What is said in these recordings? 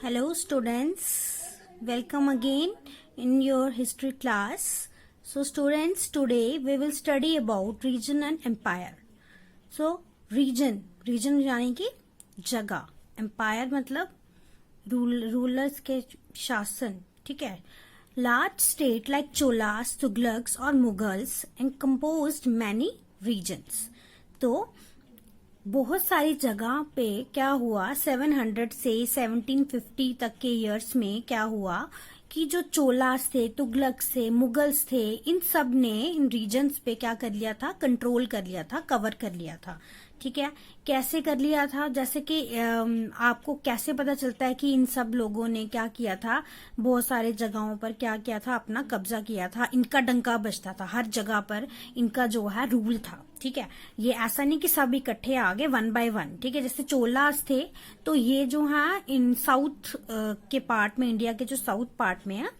Hello students, welcome again in your history class. So students, today we will study about region and empire. So region यानी कि जगह, empire मतलब rulers के शासन, ठीक है. Large state like Cholas, Tughlaqs और Mughals encompassed many regions. तो बहुत सारी जगह पे क्या हुआ 700 से 1750 तक के इयर्स में क्या हुआ कि जो चोलास थे, तुगलक थे, मुगल्स थे, इन सब ने इन रीजन्स पे क्या कर लिया था, कंट्रोल कर लिया था, कवर कर लिया था. ठीक है, कैसे कर लिया था, जैसे कि आपको कैसे पता चलता है कि इन सब लोगों ने क्या किया था, बहुत सारे जगहों पर क्या किया था, अपना कब्जा किया था, इनका डंका बजता था, हर जगह पर इनका जो है रूल था. ठीक है, ये ऐसा नहीं कि सब इकट्ठे आ गए वन बाय वन. ठीक है, जैसे चोलास थे तो ये जो है इन साउथ के पार्ट में, इंडिया के जो साउथ पार्ट में है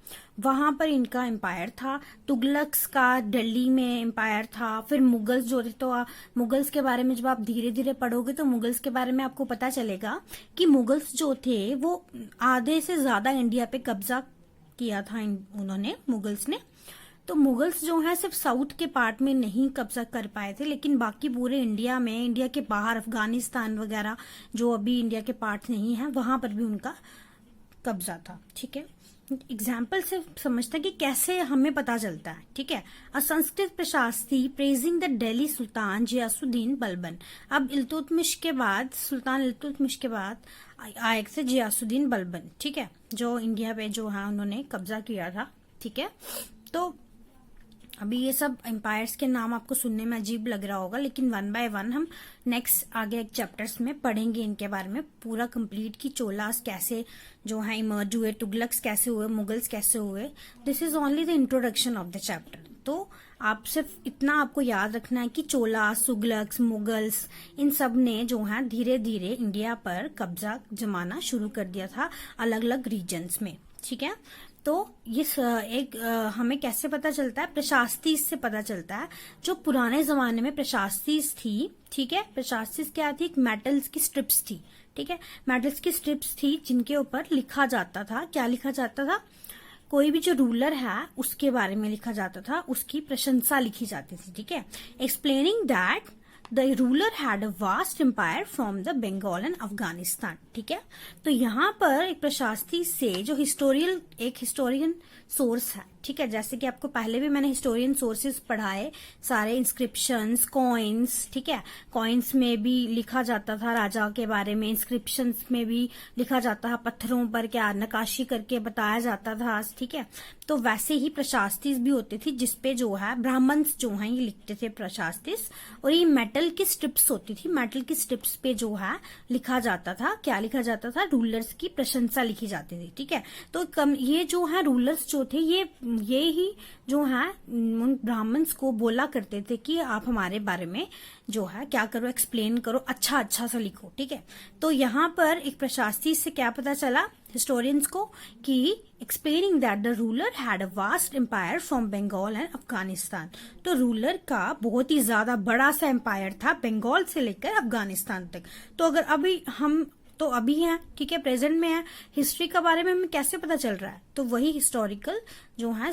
वहां पर इनका एम्पायर था. तुगलक्स का दिल्ली में एम्पायर था. फिर मुगल्स जो थे, तो मुगल्स के बारे में जब आप धीरे धीरे पढ़ोगे तो मुगल्स के बारे में आपको पता चलेगा कि मुगल्स जो थे वो आधे से ज्यादा इंडिया पे कब्जा किया था उन्होंने, मुगल्स ने. तो मुगल्स जो है सिर्फ साउथ के पार्ट में नहीं कब्जा कर पाए थे, लेकिन बाकी पूरे इंडिया में, इंडिया के बाहर अफगानिस्तान वगैरह जो अभी इंडिया के पार्ट नहीं है वहां पर भी उनका कब्जा था. ठीक है, एग्जाम्पल से समझते हैं कि कैसे हमें पता चलता है. ठीक है, अ संस्कृत प्रशासनी प्रेजिंग द दिल्ली सुल्तान जियासुद्दीन बलबन. अब इल्तुतमिश के बाद, सुल्तान इल्तुतमिश के बाद आए थे जियासुद्दीन बलबन. ठीक है, जो इंडिया पे जो है उन्होंने कब्जा किया था. ठीक है, तो अभी ये सब एम्पायर्स के नाम आपको सुनने में अजीब लग रहा होगा, लेकिन वन बाय वन हम नेक्स्ट आगे एक चैप्टर्स में पढ़ेंगे इनके बारे में पूरा कंप्लीट, कि चोलास कैसे जो है इमर्ज हुए, तुगलक्स कैसे हुए, मुगल्स कैसे हुए. This is only the introduction of the chapter. तो आप सिर्फ इतना आपको याद रखना है कि चोलास, तुगलक्स, मुगल्स इन सब ने जो है धीरे धीरे इंडिया पर कब्जा जमाना शुरू कर दिया था अलग अलग रीजन्स में. ठीक है, तो ये एक हमें कैसे पता चलता है, प्रशास्तीस से पता चलता है. जो पुराने जमाने में प्रशास्तीस थी, ठीक है, प्रशास्तीस क्या थी, एक मेटल्स की स्ट्रिप्स थी. ठीक है, मेटल्स की स्ट्रिप्स थी जिनके ऊपर लिखा जाता था. क्या लिखा जाता था, कोई भी जो रूलर है उसके बारे में लिखा जाता था, उसकी प्रशंसा लिखी जाती थी. ठीक है, explaining that the ruler had a vast empire from the Bengal and Afghanistan. ठीक है, तो यहाँ पर एक प्रशासनी से जो एक हिस्टोरियन सोर्स है. ठीक है, जैसे कि आपको पहले भी मैंने हिस्टोरियन सोर्सेज पढ़ाए, सारे इंस्क्रिप्शंस, कॉइन्स. ठीक है, कॉइन्स में भी लिखा जाता था राजा के बारे में, इंस्क्रिप्शंस में भी लिखा जाता था, पत्थरों पर क्या नकाशी करके बताया जाता था. ठीक है, तो वैसे ही प्रशास्तीस भी होती थी जिसपे जो है ब्राह्मण्स जो है ये लिखते थे प्रशास्तीस, और ये मेटल की स्ट्रिप्स होती थी. मेटल की स्ट्रिप्स पे जो है लिखा जाता था, क्या लिखा जाता था, रूलर्स की प्रशंसा लिखी जाती थी. ठीक है, तो ये जो है रूलर्स जो थे ये ही जो है उन ब्राह्मण्स को बोला करते थे कि आप हमारे बारे में जो है क्या करो, एक्सप्लेन करो, अच्छा अच्छा सा लिखो. ठीक है, तो यहाँ पर एक प्रशासनी से क्या पता चला हिस्टोरियंस को कि explaining that the ruler had a vast empire from Bengal and Afghanistan. तो रूलर का बहुत ही ज्यादा बड़ा सा एम्पायर था बंगाल से लेकर अफगानिस्तान तक. तो अगर अभी हैं, ठीक है, प्रेजेंट में है, हिस्ट्री के बारे में हमें कैसे पता चल रहा है, तो वही हिस्टोरिकल जो है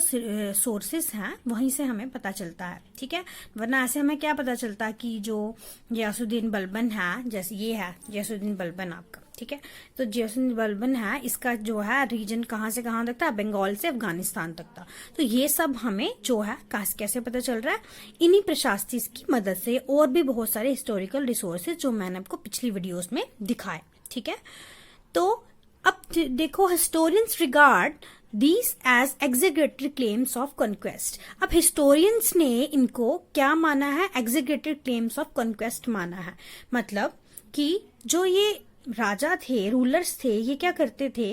सोर्सेस हैं वहीं से हमें पता चलता है. ठीक है, वरना ऐसे हमें क्या पता चलता है कि जो जियासुद्दीन बलबन है, जैसे ये है जियासुद्दीन बलबन आपका. ठीक है, तो जियासुद्दीन बलबन है, इसका जो है रीजन कहाँ से कहाँ तक था, बंगाल से अफगानिस्तान तक था. तो ये सब हमें जो है कैसे पता चल रहा है, इन्हीं प्रशासनी की मदद से. और भी बहुत सारे हिस्टोरिकल रिसोर्सेज जो मैंने आपको पिछली वीडियोस में दिखाए. ठीक है, तो अब देखो, historians regard these as executive claims of conquest. अब हिस्टोरियंस ने इनको क्या माना है, एग्जीक्यूटिव क्लेम्स ऑफ कॉन्क्वेस्ट माना है. मतलब कि जो ये राजा थे, रूलर्स थे, ये क्या करते थे,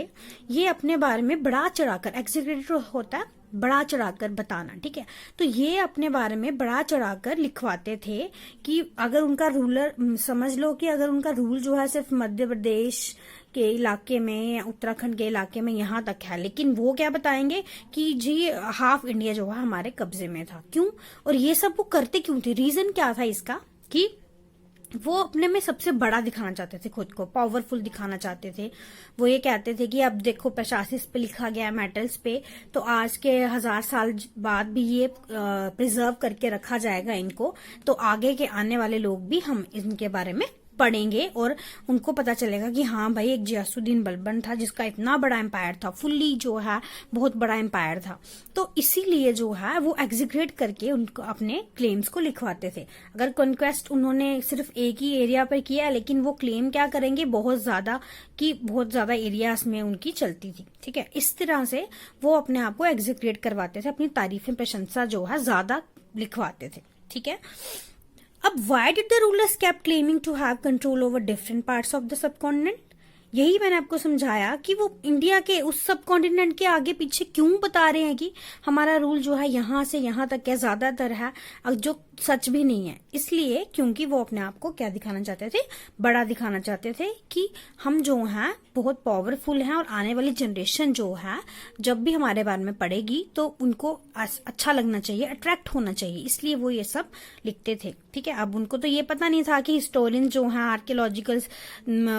ये अपने बारे में बढ़ा चढ़ाकर, एग्जीक्यूटिव होता है बढ़ा चढ़ाकर बताना. ठीक है, तो ये अपने बारे में बढ़ा चढ़ाकर लिखवाते थे कि अगर उनका रूलर, समझ लो कि अगर उनका रूल जो है सिर्फ मध्य प्रदेश के इलाके में या उत्तराखंड के इलाके में यहाँ तक है, लेकिन वो क्या बताएंगे कि जी हाफ इंडिया जो है हमारे कब्जे में था. क्यों, और ये सब वो करते क्यों थे, रीजन क्या था इसका, कि वो अपने में सबसे बड़ा दिखाना चाहते थे, खुद को पावरफुल दिखाना चाहते थे। वो ये कहते थे कि अब देखो प्रशासिस पे लिखा गया है, मेटल्स पे, तो आज के 1000 साल बाद भी ये प्रिजर्व करके रखा जाएगा इनको, तो आगे के आने वाले लोग भी हम इनके बारे में पढ़ेंगे और उनको पता चलेगा कि हाँ भाई एक गियासुद्दीन बलबन था जिसका इतना बड़ा एम्पायर था, फुल्ली जो है बहुत बड़ा एम्पायर था। तो इसीलिए जो है वो एग्जीक्यूट करके उनको अपने क्लेम्स को लिखवाते थे। अगर कॉन्क्वेस्ट उन्होंने सिर्फ एक ही एरिया पर किया, लेकिन वो क्लेम क्या करेंगे बहुत ज्यादा कि बहुत ज्यादा एरियाज में उनकी चलती थी। ठीक है, इस तरह से वो अपने आप को एग्जीक्यूट करवाते थे, अपनी तारीफें प्रशंसा जो है ज्यादा लिखवाते थे। ठीक है, अब why did the rulers kept claiming to have control over different parts of the subcontinent? यही मैंने आपको समझाया कि वो इंडिया के उस सब कॉन्टिनेंट के आगे पीछे क्यों बता रहे हैं कि हमारा रूल जो है यहां से यहां तक क्या ज्यादातर है, जो सच भी नहीं है। इसलिए क्योंकि वो अपने आप को क्या दिखाना चाहते थे, बड़ा दिखाना चाहते थे कि हम जो हैं बहुत पावरफुल हैं और आने वाली जनरेशन जो है जब भी हमारे बारे में पढ़ेगी तो उनको अच्छा लगना चाहिए, अट्रैक्ट होना चाहिए, इसलिए वो ये सब लिखते थे। ठीक है, अब उनको तो ये पता नहीं था कि हिस्टोरियन जो हैं आर्कियोलॉजिकल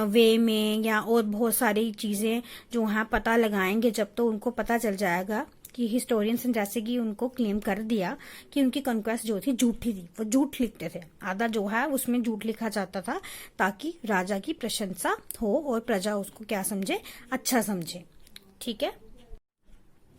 वे में या और बहुत सारी चीजें जो हैं पता लगाएंगे जब, तो उनको पता चल जाएगा कि हिस्टोरियंस ने जैसे कि उनको क्लेम कर दिया कि उनकी कॉन्क्वेस्ट जो थी झूठी थी, वो झूठ लिखते थे। आधा जो है उसमें झूठ लिखा जाता था ताकि राजा की प्रशंसा हो और प्रजा उसको क्या समझे, अच्छा समझे। ठीक है,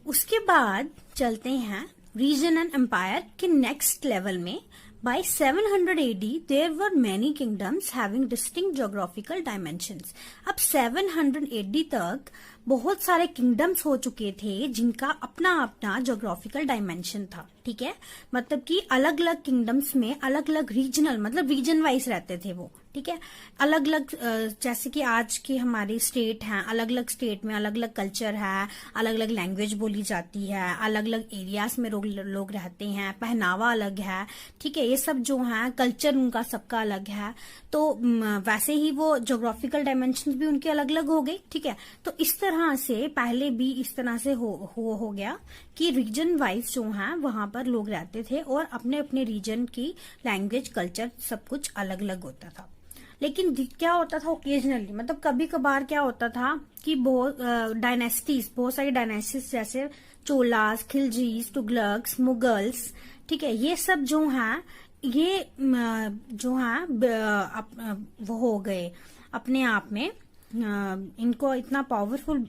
उसके बाद चलते हैं रीजन एंड एम्पायर के नेक्स्ट लेवल में। By 700 AD, there were many kingdoms having distinct geographical dimensions. अब 700 AD तक बहुत सारे किंगडम्स हो चुके थे जिनका अपना अपना ज्योग्राफिकल डायमेंशन था। ठीक है, मतलब कि अलग अलग किंगडम्स में अलग अलग रीजनल, मतलब रीजन वाइज रहते थे वो। ठीक है, अलग अलग जैसे कि आज की हमारी स्टेट है, अलग अलग स्टेट में अलग अलग कल्चर है, अलग अलग लैंग्वेज बोली जाती है, अलग अलग एरियाज में लोग रहते हैं, पहनावा अलग है। ठीक है, ये सब जो है कल्चर उनका सबका अलग है। तो वैसे ही वो ज्योग्राफिकल डायमेंशन भी उनके अलग अलग हो गए। ठीक है, तो इस तरह से पहले भी इस तरह से हो गया कि रीजन वाइज जो है वहां पर लोग रहते थे और अपने अपने रीजन की लैंग्वेज, कल्चर सब कुछ अलग अलग होता था। लेकिन क्या होता था ओकेजनली, मतलब कभी कभार क्या होता था कि बहुत डायनेस्टीज, बहुत सारी डायनेस्टीज जैसे चोलास, खिलजीज, तुगलक्स, मुगल्स, ठीक है, ये सब जो हैं ये जो है वो हो गए अपने आप में। इनको इतना पावरफुल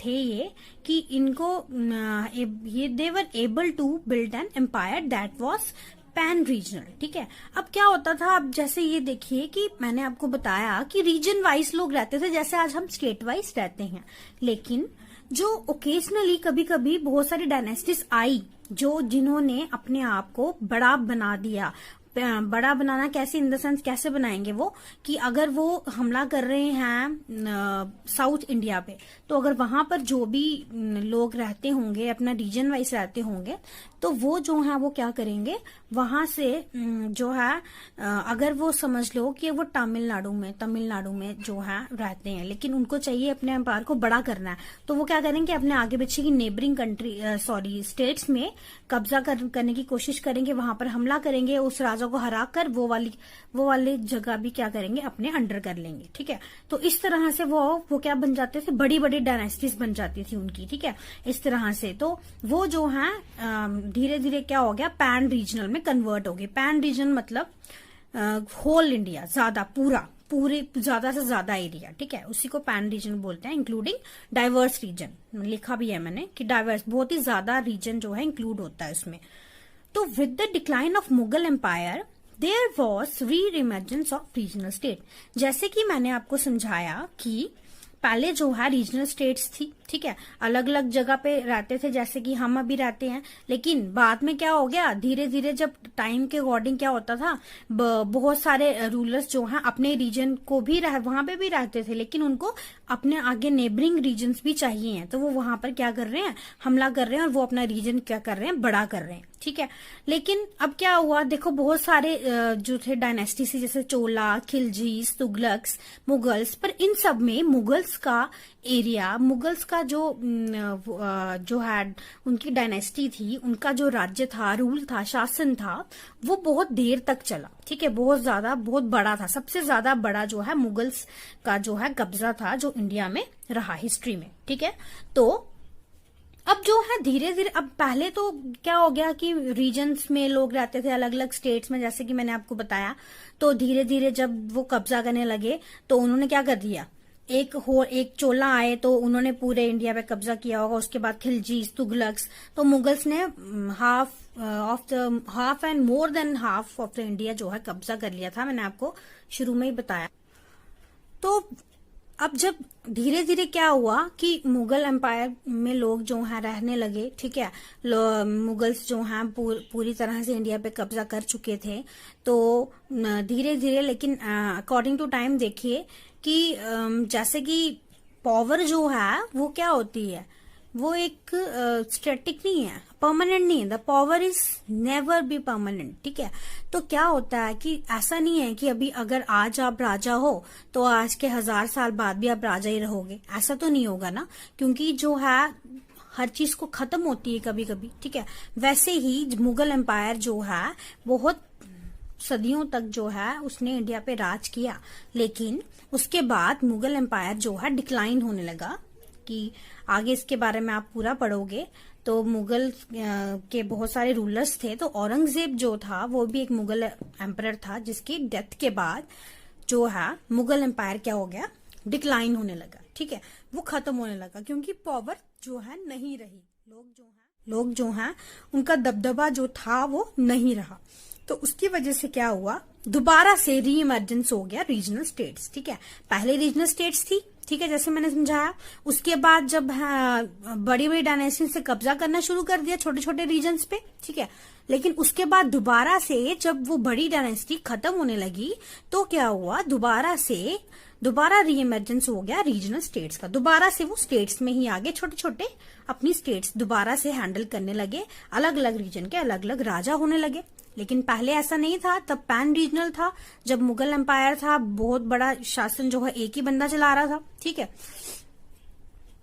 थे ये कि इनको ये they were able to build an empire that was pan regional. ठीक है, अब क्या होता था, अब जैसे ये देखिए कि मैंने आपको बताया कि रीजन वाइज लोग रहते थे जैसे आज हम स्टेट वाइज रहते हैं, लेकिन जो ओकेजनली कभी कभी बहुत सारी डायनेस्टीज आई जो जिन्होंने अपने आप को बड़ा बना दिया। बड़ा बनाना कैसे, इन द सेंस कैसे बनाएंगे वो कि अगर वो हमला कर रहे हैं साउथ इंडिया पे, तो अगर वहां पर जो भी लोग रहते होंगे अपना रीजन वाइज रहते होंगे तो वो जो है वो क्या करेंगे, वहां से जो है अगर वो समझ लो कि वो तमिलनाडु में जो है रहते हैं लेकिन उनको चाहिए अपने एम्पायर को बड़ा करना है, तो वो क्या करेंगे अपने आगे पीछे की नेबरिंग कंट्री स्टेट्स में कब्जा करने की कोशिश करेंगे, वहां पर हमला करेंगे, उस राजा को हरा कर वो वाली जगह भी क्या करेंगे अपने अंडर कर लेंगे। ठीक है, तो इस तरह से वो क्या बन जाते थे, बड़ी बड़ी डायनेस्टीज बन जाती थी उनकी। ठीक है, इस तरह से तो वो जो है धीरे धीरे क्या हो गया, पैन रीजनल में कन्वर्ट हो गए। पैन रीजन मतलब होल इंडिया, पूरे ज्यादा से ज्यादा एरिया। ठीक है, उसी को पैन रीजन बोलते हैं, इंक्लूडिंग डाइवर्स रीजन। लिखा भी है मैंने कि डाइवर्स, बहुत ही ज्यादा रीजन जो है इंक्लूड होता है उसमें। तो with the decline of Mughal empire there was re-emergence of regional state. जैसे कि मैंने आपको समझाया कि पहले जो है रीजनल स्टेट्स थी, ठीक है, अलग अलग जगह पे रहते थे जैसे कि हम अभी रहते हैं, लेकिन बाद में क्या हो गया, धीरे धीरे जब टाइम के अकॉर्डिंग क्या होता था, बहुत सारे रूलर्स जो हैं अपने रीजन को भी वहां पे भी रहते थे लेकिन उनको अपने आगे नेबरिंग रीजन्स भी चाहिए हैं, तो वो वहां पर क्या कर रहे हैं, हमला कर रहे हैं और वो अपना रीजन क्या कर रहे हैं, बड़ा कर रहे हैं। ठीक है। लेकिन अब क्या हुआ, देखो बहुत सारे जो थे डायनेस्टी से, जैसे चोला, खिलजीज, तुगलक्स, मुगल्स, पर इन सब में मुगल्स का एरिया, मुगल्स का जो है उनकी डायनेस्टी थी, उनका जो राज्य था, रूल था, शासन था, वो बहुत देर तक चला। ठीक है, बहुत बड़ा था। सबसे ज्यादा बड़ा जो है मुगल्स का जो है कब्जा था, जो इंडिया में रहा हिस्ट्री में। ठीक है, तो अब जो है धीरे धीरे, अब पहले तो क्या हो गया कि रीजन्स में लोग रहते थे, अलग अलग स्टेट्स में, जैसे कि मैंने आपको बताया। तो धीरे धीरे जब वो कब्जा करने लगे तो उन्होंने क्या कर दिया, एक चोला आए तो उन्होंने पूरे इंडिया पे कब्जा किया होगा। उसके बाद खिलजीज, तुगलक्स, तो मुगल्स ने half and more than half of the India जो है कब्जा कर लिया था। मैंने आपको शुरू में ही बताया। तो अब जब धीरे धीरे क्या हुआ कि मुगल एम्पायर में लोग जो हैं रहने लगे। ठीक है, मुगल्स जो हैं पूरी तरह से इंडिया पे कब्जा कर चुके थे। तो धीरे धीरे, लेकिन अकॉर्डिंग टू टाइम देखिए कि जैसे कि पावर जो है वो क्या होती है, वो एक स्टैटिक नहीं है, परमानेंट नहीं है। The power is never be permanent. ठीक है, तो क्या होता है कि ऐसा नहीं है कि अभी अगर आज आप राजा हो तो आज के 1000 साल बाद भी आप राजा ही रहोगे, ऐसा तो नहीं होगा ना, क्योंकि जो है हर चीज को खत्म होती है कभी कभी। ठीक है, वैसे ही मुगल एम्पायर जो है बहुत सदियों तक जो है उसने इंडिया पे राज किया, लेकिन उसके बाद मुगल एम्पायर जो है डिक्लाइन होने लगा। कि आगे इसके बारे में आप पूरा पढ़ोगे तो मुगल के बहुत सारे रूलर्स थे। तो औरंगजेब जो था वो भी एक मुगल एम्परर था, जिसकी डेथ के बाद जो है मुगल एम्पायर क्या हो गया, डिक्लाइन होने लगा। ठीक है, वो खत्म होने लगा, क्योंकि पावर जो है नहीं रही, लोग जो हैं उनका दबदबा जो था वो नहीं रहा। तो उसकी वजह से क्या हुआ, दोबारा से री इमर्जेंस हो गया रीजनल स्टेट्स। ठीक है, पहले रीजनल स्टेट्स थी, ठीक है, जैसे मैंने समझाया। उसके बाद जब बड़ी बड़ी डायनेस्टी से कब्जा करना शुरू कर दिया छोटे छोटे रीजन्स पे। ठीक है, लेकिन उसके बाद दोबारा से जब वो बड़ी डायनेस्टी खत्म होने लगी तो क्या हुआ, दोबारा री इमर्जेंस हो गया रीजनल स्टेट्स का। दोबारा से वो स्टेट्स में ही आगे छोटे छोटे अपनी स्टेट्स दोबारा से हैंडल करने लगे, अलग अलग रीजन के अलग अलग राजा होने लगे। लेकिन पहले ऐसा नहीं था, तब पैन रीजनल था। जब मुगल एम्पायर था, बहुत बड़ा शासन जो है एक ही बंदा चला रहा था। ठीक है,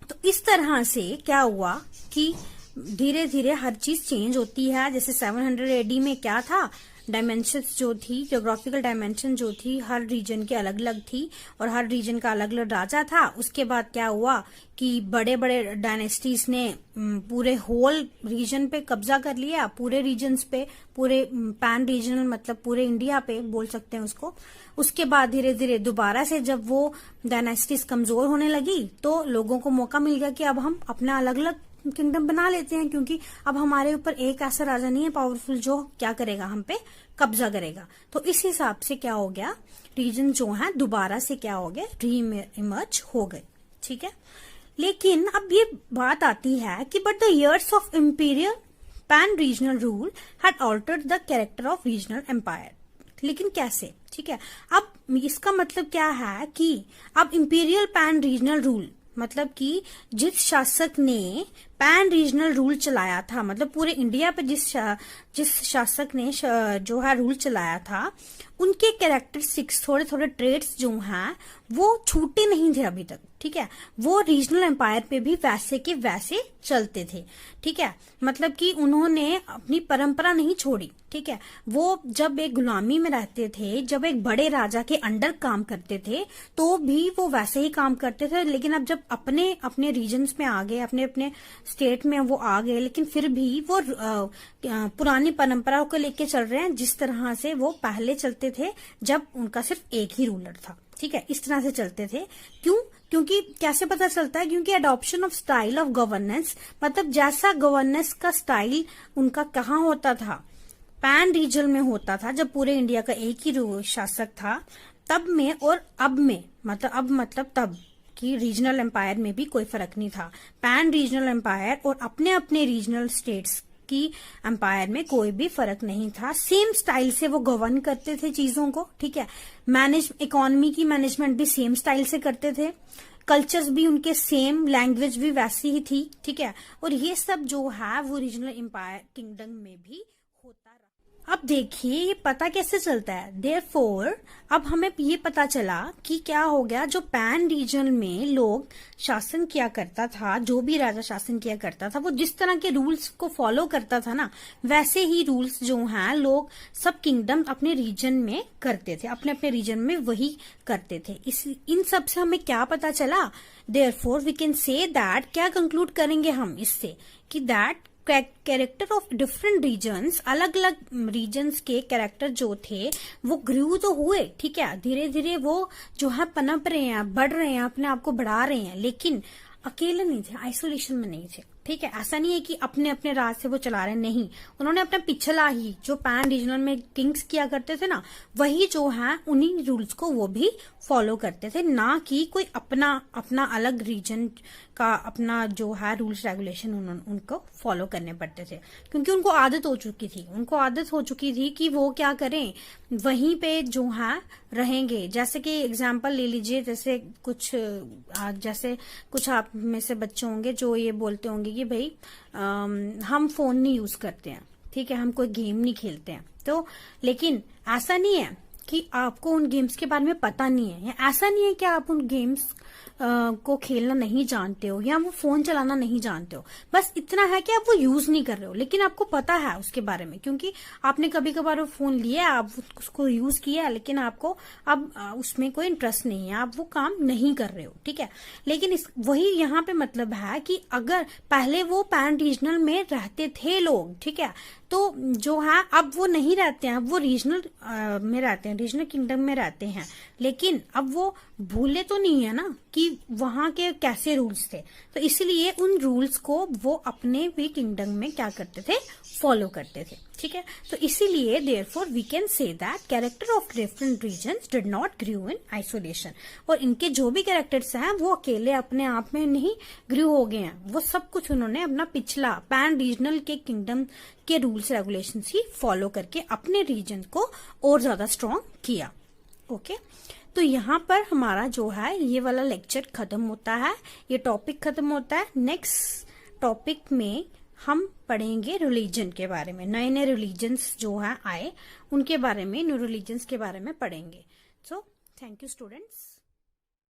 तो इस तरह से क्या हुआ कि धीरे धीरे हर चीज चेंज होती है। जैसे 700 एडी में क्या था, डायमेंशंस जो थी, ज्योग्राफिकल डायमेंशन जो थी, हर रीजन के अलग अलग थी और हर रीजन का अलग अलग राजा था। उसके बाद क्या हुआ कि बड़े बड़े डायनेस्टीज ने पूरे होल रीजन पे कब्जा कर लिया, पूरे रीजन्स पे, पूरे पैन रीजनल मतलब पूरे इंडिया पे बोल सकते हैं उसको। उसके बाद धीरे धीरे दोबारा से जब वो डायनेस्टीज कमजोर होने लगी तो लोगों को मौका मिल गया कि अब हम अपना अलग अलग किंगडम बना लेते हैं, क्योंकि अब हमारे ऊपर एक ऐसा राजा नहीं है पावरफुल जो क्या करेगा, हम पे कब्जा करेगा। तो इस हिसाब से क्या हो गया, रीजन जो है दोबारा से क्या हो गए, री इमर्ज हो गए। ठीक है, लेकिन अब ये बात आती है कि but the years of imperial pan regional rule had altered the character of regional empire. लेकिन कैसे, ठीक है, अब इसका मतलब क्या है कि अब इंपीरियल पैन रीजनल रूल मतलब कि जिस शासक ने पैन रीजनल रूल चलाया था, मतलब पूरे इंडिया पे जिस शासक ने जो है रूल चलाया था, उनके कैरेक्टरिस्टिक्स, थोड़े थोड़े ट्रेड्स जो हैं वो छूटे नहीं थे अभी तक। ठीक है, वो रीजनल एम्पायर पे भी वैसे के वैसे चलते थे। ठीक है, मतलब कि उन्होंने अपनी परंपरा नहीं छोड़ी। ठीक है, वो जब एक गुलामी में रहते थे, जब एक बड़े राजा के अंडर काम करते थे तो भी वो वैसे ही काम करते थे। लेकिन अब जब अपने अपने रीजन्स में आ गए, अपने अपने स्टेट में वो आ गए, लेकिन फिर भी वो पुरानी परंपराओं को लेके चल रहे हैं जिस तरह से वो पहले चलते थे जब उनका सिर्फ एक ही रूलर था। ठीक है, इस तरह से चलते थे। क्योंकि कैसे पता चलता है, क्योंकि adoption of style of governance, मतलब जैसा गवर्नेंस का स्टाइल उनका कहाँ होता था, पैन रीजन में होता था, जब पूरे इंडिया का एक ही शासक था तब में, और अब में, मतलब तब कि रीजनल एम्पायर में भी कोई फर्क नहीं था। पैन रीजनल एम्पायर और अपने अपने रीजनल स्टेट्स की एम्पायर में कोई भी फर्क नहीं था। सेम स्टाइल से वो गवर्न करते थे चीजों को। ठीक है, इकोनॉमी की मैनेजमेंट भी सेम स्टाइल से करते थे। कल्चर्स भी उनके सेम, लैंग्वेज भी वैसी ही थी, ठीक है। और ये सब जो है वो रीजनल एम्पायर किंगडम में भी होता रहा। अब देखिए ये पता कैसे चलता है, देयरफॉर अब हमें ये पता चला कि क्या हो गया, जो पैन रीजन में लोग शासन किया करता था, जो भी राजा शासन किया करता था, वो जिस तरह के रूल्स को फॉलो करता था ना, वैसे ही रूल्स जो हैं लोग सब किंगडम अपने रीजन में करते थे, अपने अपने रीजन में वही करते थे। इन सब से हमें क्या पता चला, therefore we can say that, क्या कंक्लूड करेंगे हम इससे कि that character of different regions, अलग अलग रीजन्स के कैरेक्टर जो थे वो ग्रू तो हुए, ठीक है, धीरे धीरे वो जो है पनप रहे हैं, बढ़ रहे हैं, अपने आप को बढ़ा रहे हैं, लेकिन अकेले नहीं थे, आइसोलेशन में नहीं थे, ठीक है। ऐसा नहीं है कि अपने अपने राज से वो चला रहे, नहीं, उन्होंने अपना पिछला ही जो पैन रीजनल में किंग्स किया करते थे ना, वही जो है उन्हीं रूल्स को वो भी फॉलो करते थे, ना कि कोई अपना अपना अलग रीजन का अपना जो है रूल्स रेगुलेशन उनको फॉलो करने पड़ते थे, क्योंकि उनको आदत हो चुकी थी कि वो क्या करें, वहीं पे जो है रहेंगे। जैसे कि एग्जाम्पल ले लीजिए, जैसे कुछ आप में से बच्चे होंगे जो ये बोलते होंगे कि भाई हम फोन नहीं यूज करते हैं, ठीक है, हम कोई गेम नहीं खेलते हैं, तो लेकिन ऐसा नहीं है कि आपको उन गेम्स के बारे में पता नहीं है, या ऐसा नहीं है कि आप उन गेम्स को खेलना नहीं जानते हो या वो फोन चलाना नहीं जानते हो, बस इतना है कि आप वो यूज नहीं कर रहे हो, लेकिन आपको पता है उसके बारे में, क्योंकि आपने कभी कभार वो फोन लिया, आप उसको यूज किया, लेकिन आपको अब उसमें कोई इंटरेस्ट नहीं है, आप वो काम नहीं कर रहे हो, ठीक है। लेकिन वही यहाँ पे मतलब है कि अगर पहले वो पैन रीजनल में रहते थे लोग, ठीक है, तो जो है अब वो नहीं रहते हैं, अब वो रीजनल में रहते हैं, रीजनल किंगडम में रहते हैं, लेकिन अब वो भूले तो नहीं है ना कि वहां के कैसे रूल्स थे, तो इसलिए उन रूल्स को वो अपने भी किंगडम में क्या करते थे, फॉलो करते थे, ठीक है। तो इसीलिए therefore we can say that character of different regions did not grow in isolation, और इनके जो भी कैरेक्टर्स हैं वो अकेले अपने आप में नहीं ग्रू हो गए हैं, वो सब कुछ उन्होंने अपना पिछला पैन रीजनल के किंगडम के रूल्स रेगुलेशन ही फॉलो करके अपने रीजन को और ज्यादा स्ट्रॉन्ग किया। ओके, तो यहाँ पर हमारा जो है ये वाला लेक्चर खत्म होता है, ये टॉपिक खत्म होता है। नेक्स्ट टॉपिक में हम पढ़ेंगे रिलीजन के बारे में, नए नए रिलीजन्स जो है आए उनके बारे में, न्यू रिलीजन्स के बारे में पढ़ेंगे। So thank you students.